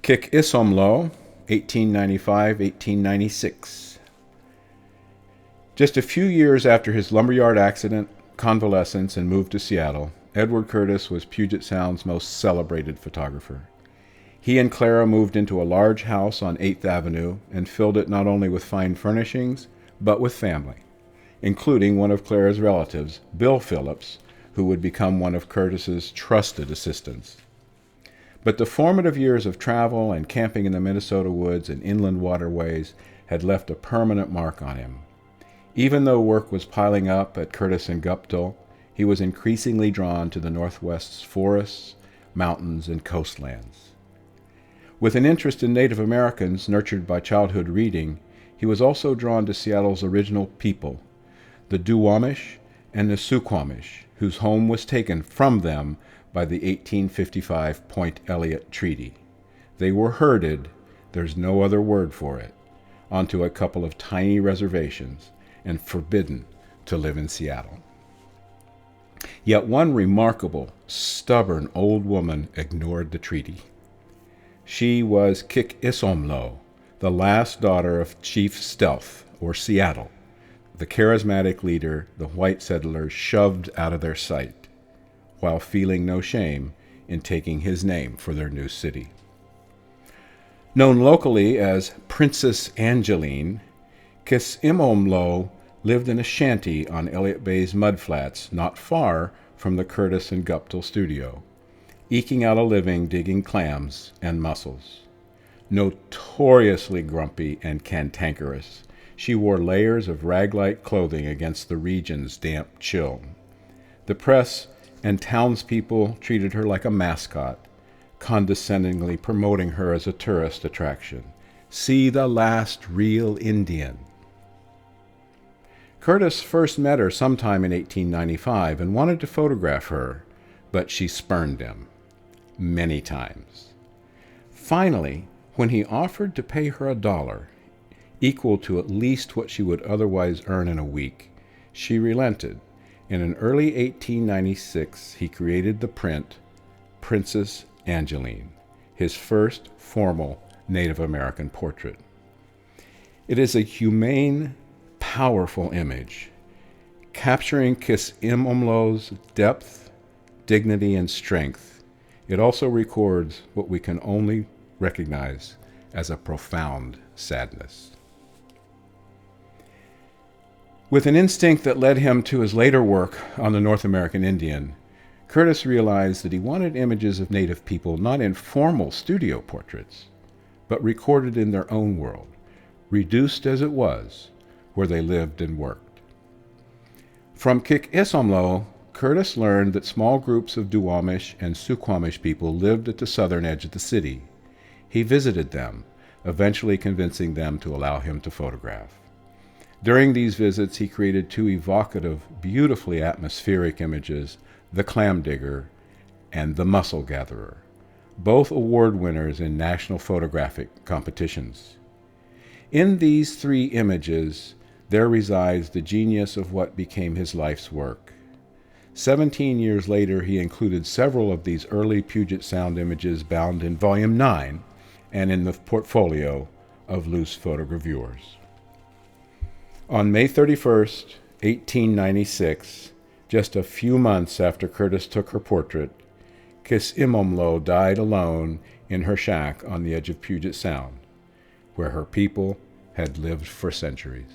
Is Som Lo, 1895-1896. Just a few years after his lumberyard accident, convalescence, and move to Seattle, Edward Curtis was Puget Sound's most celebrated photographer. He and Clara moved into a large house on 8th Avenue and filled it not only with fine furnishings, but with family, including one of Clara's relatives, Bill Phillips, who would become one of Curtis's trusted assistants. But the formative years of travel and camping in the Minnesota woods and inland waterways had left a permanent mark on him. Even though work was piling up at Curtis and Guptill, he was increasingly drawn to the Northwest's forests, mountains, and coastlands. With an interest in Native Americans nurtured by childhood reading, he was also drawn to Seattle's original people, the Duwamish and the Suquamish, whose home was taken from them by the 1855 Point Elliott Treaty. They were herded, there's no other word for it, onto a couple of tiny reservations and forbidden to live in Seattle. Yet one remarkable, stubborn old woman ignored the treaty. She was Is Som Lo, the last daughter of Chief Stealth, or Seattle, the charismatic leader the white settlers shoved out of their sight, while feeling no shame in taking his name for their new city. Known locally as Princess Angeline, Is Som Lo lived in a shanty on Elliott Bay's mudflats not far from the Curtis and Guptill studio, eking out a living digging clams and mussels. Notoriously grumpy and cantankerous, she wore layers of rag-like clothing against the region's damp chill. The press and townspeople treated her like a mascot, condescendingly promoting her as a tourist attraction. See the last real Indian. Curtis first met her sometime in 1895 and wanted to photograph her, but she spurned him many times. Finally, when he offered to pay her $1, equal to at least what she would otherwise earn in a week, she relented. In an early 1896, he created the print Princess Angeline, his first formal Native American portrait. It is a humane, powerful image, capturing Is Som Lo's depth, dignity, and strength. It also records what we can only recognize as a profound sadness. With an instinct that led him to his later work on the North American Indian, Curtis realized that he wanted images of Native people not in formal studio portraits, but recorded in their own world, reduced as it was, where they lived and worked. From Is Som Lo, Curtis learned that small groups of Duwamish and Suquamish people lived at the southern edge of the city. He visited them, eventually convincing them to allow him to photograph. During these visits, he created two evocative, beautifully atmospheric images, The Clam Digger and The Mussel Gatherer, both award winners in national photographic competitions. In these three images, there resides the genius of what became his life's work. 17 years later, he included several of these early Puget Sound images bound in Volume 9 and in the portfolio of loose photogravures. On May 31st, 1896, just a few months after Curtis took her portrait, Is Som Lo died alone in her shack on the edge of Puget Sound, where her people had lived for centuries.